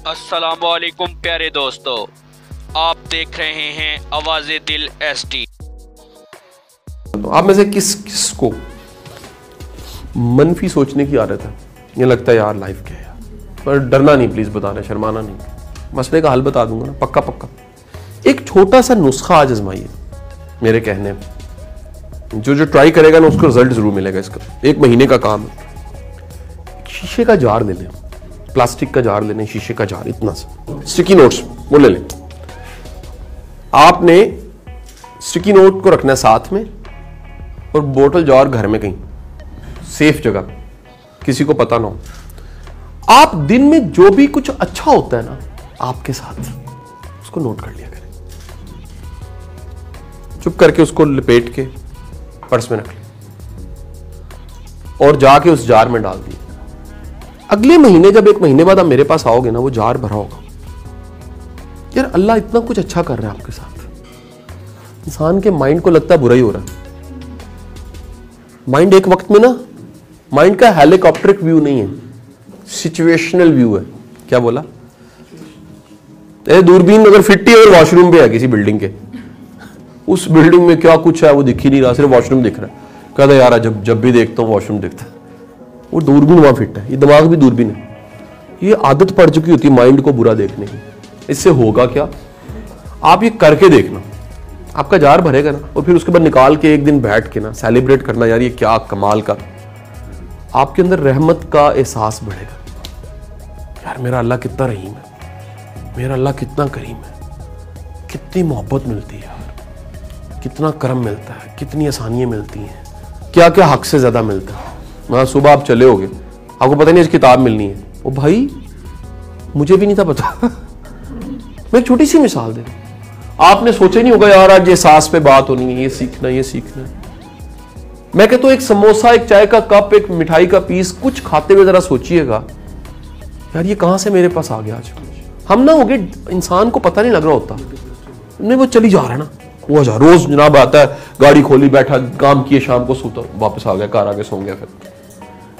अस्सलामुअलैकुम प्यारे दोस्तों, आप देख रहे हैं आवाज़े दिल SD। तो आप में से किस किस को मनफी सोचने की आदत है? ये लगता है यार लाइफ क्या है यार, पर डरना नहीं, प्लीज बताना, शर्माना नहीं, मसले का हल बता दूंगा ना, पक्का पक्का। एक छोटा सा नुस्खा आज आजमाइए मेरे कहने में, जो ट्राई करेगा ना उसको रिजल्ट जरूर मिलेगा। इसका 1 महीने का काम है। शीशे का जार ले लें, प्लास्टिक का जार ले लें, शीशे का जार, इतना सा स्टिकी नोट्स वो ले लें। आपने स्टिकी नोट को रखना है साथ में, और बोतल जार घर में कहीं सेफ जगह, किसी को पता ना हो। आप दिन में जो भी कुछ अच्छा होता है ना आपके साथ, उसको नोट कर लिया करें। चुप करके उसको लपेट के पर्स में रख लें और जाके उस जार में डाल दिए। अगले महीने जब 1 महीने बाद आप मेरे पास आओगे ना, वो जार भरा होगा। यार अल्लाह इतना कुछ अच्छा कर रहा है आपके साथ। इंसान के माइंड को लगता है बुरा ही हो रहा है। माइंड एक वक्त में ना, माइंड का हेलीकॉप्टरिक व्यू नहीं है, सिचुएशनल व्यू है। क्या बोला? दूरबीन अगर फिट ही अगर वॉशरूम पे है किसी बिल्डिंग के, उस बिल्डिंग में क्या कुछ है वो दिख ही नहीं रहा, सिर्फ वॉशरूम दिख रहा है। कहता यार जब भी देखता हूँ वॉशरूम दिखता है। वो दूरबीन वहां फिट है, ये दिमाग भी दूरबीन है। ये आदत पड़ चुकी होती है माइंड को बुरा देखने की। इससे होगा क्या, आप ये करके देखना, आपका जार भरेगा ना, और फिर उसके बाद निकाल के एक दिन बैठ के ना सेलिब्रेट करना, यार ये क्या कमाल का। आपके अंदर रहमत का एहसास बढ़ेगा। यार मेरा अल्लाह कितना रहीम है, मेरा अल्लाह कितना करीम है, कितनी मोहब्बत मिलती है यार, कितना करम मिलता है, कितनी आसानियां मिलती हैं, क्या क्या हक से ज्यादा मिलता है। वहां सुबह आप चले होगे, आपको पता नहीं इस किताब मिलनी है। ओ भाई मुझे भी नहीं था पता। मैं एक छोटी सी मिसाल दे, आपने सोचा ही नहीं होगा यार आज ये सांस पे बात होनी है, ये सीखना ये सीखना है। मैं कहता हूं एक समोसा, एक चाय का कप, एक मिठाई का पीस, कुछ खाते हुए जरा सोचिएगा, यार ये कहां से मेरे पास आ गया आज। हम ना हो गए, इंसान को पता नहीं लग रहा होता, नहीं वो चली जा रहा है ना, वो जा रोज जनाब आता है, गाड़ी खोली, बैठा, काम किए, शाम को सोता, वापस आ गया, कार आगे सो गया। फिर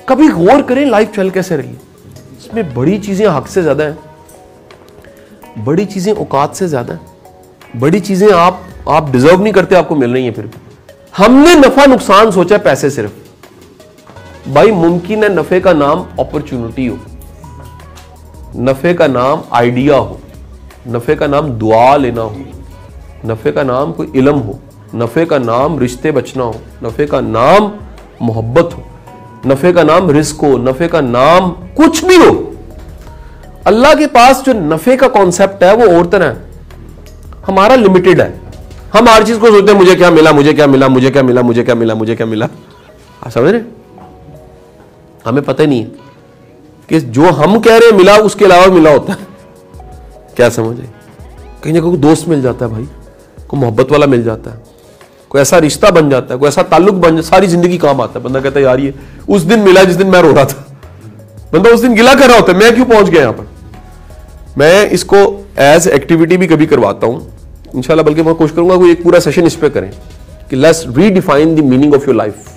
कभी गौर करें लाइफ चल कैसे रही। इसमें बड़ी चीजें हक से ज्यादा है, बड़ी चीजें औकात से ज्यादा है, बड़ी चीजें आप डिजर्व नहीं करते, आपको मिल रही है। फिर हमने नफा नुकसान सोचा पैसे सिर्फ। भाई मुमकिन है नफे का नाम अपॉर्चुनिटी हो, नफे का नाम आइडिया हो, नफे का नाम दुआ लेना हो, नफे का नाम कोई इल्म हो, नफे का नाम रिश्ते बचना हो, नफे का नाम मोहब्बत हो, नफे का नाम रिस्क हो, नफे का नाम कुछ भी हो। अल्लाह के पास जो नफे का कॉन्सेप्ट है वो और तरह है, हमारा लिमिटेड है। हम हर चीज को सोचते हैं मुझे क्या मिला, मुझे क्या मिला, मुझे क्या मिला, मुझे क्या मिला, मुझे क्या मिला। आप समझ रहे? हमें पता ही नहीं है कि जो हम कह रहे हैं मिला, उसके अलावा मिला होता है। क्या समझे? कहीं ना कहीं दोस्त मिल जाता है भाई, कोई मोहब्बत वाला मिल जाता है, कोई ऐसा रिश्ता बन जाता है, कोई ऐसा ताल्लुक बन जाता है, सारी जिंदगी काम आता है। बंदा कहता है यार ये उस दिन मिला जिस दिन मैं रो रहा था। बंदा उस दिन गिला कर रहा होता है, मैं क्यों पहुंच गया यहां पर। मैं इसको एज एक्टिविटी भी कभी करवाता हूं इंशाल्लाह, बल्कि मैं कोशिश करूंगा कोई एक पूरा सेशन इस पे करें कि let's redefine the meaning of your life.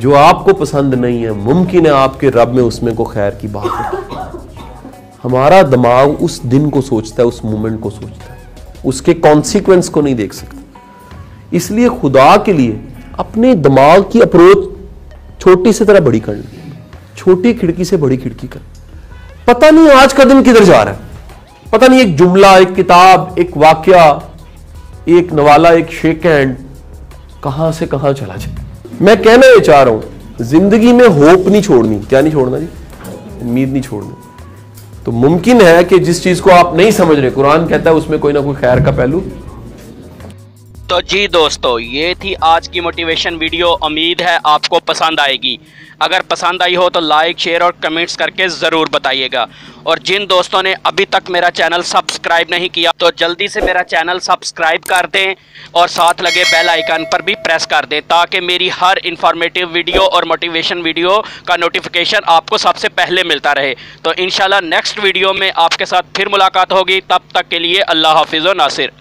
जो आपको पसंद नहीं है, मुमकिन है आपके रब में उसमें को खैर की बात है। हमारा दिमाग उस दिन को सोचता है, उस मोमेंट को सोचता है, उसके कॉन्सिक्वेंस को नहीं देख सकता। इसलिए खुदा के लिए अपने दिमाग की अप्रोच छोटी से तरह बड़ी कर ली, छोटी खिड़की से बड़ी खिड़की कर। पता नहीं आज का दिन किधर जा रहा है, पता नहीं एक जुमला, एक किताब, एक वाकया, एक नवाला, एक शेक हैंड कहां से कहां चला जाए। मैं कहना ये चाह रहा हूं, जिंदगी में होप नहीं छोड़नी। क्या नहीं छोड़ना जी? उम्मीद नहीं छोड़नी। तो मुमकिन है कि जिस चीज को आप नहीं समझ रहे, कुरान कहता है उसमें कोई ना कोई खैर का पहलू। तो जी दोस्तों, ये थी आज की मोटिवेशन वीडियो। उम्मीद है आपको पसंद आएगी। अगर पसंद आई हो तो लाइक, शेयर और कमेंट्स करके ज़रूर बताइएगा। और जिन दोस्तों ने अभी तक मेरा चैनल सब्सक्राइब नहीं किया तो जल्दी से मेरा चैनल सब्सक्राइब कर दें और साथ लगे बेल आइकन पर भी प्रेस कर दें, ताकि मेरी हर इंफॉर्मेटिव वीडियो और मोटिवेशन वीडियो का नोटिफिकेशन आपको सबसे पहले मिलता रहे। तो इंशाल्लाह नेक्स्ट वीडियो में आपके साथ फिर मुलाकात होगी। तब तक के लिए अल्लाह हाफिज़ व नासिर।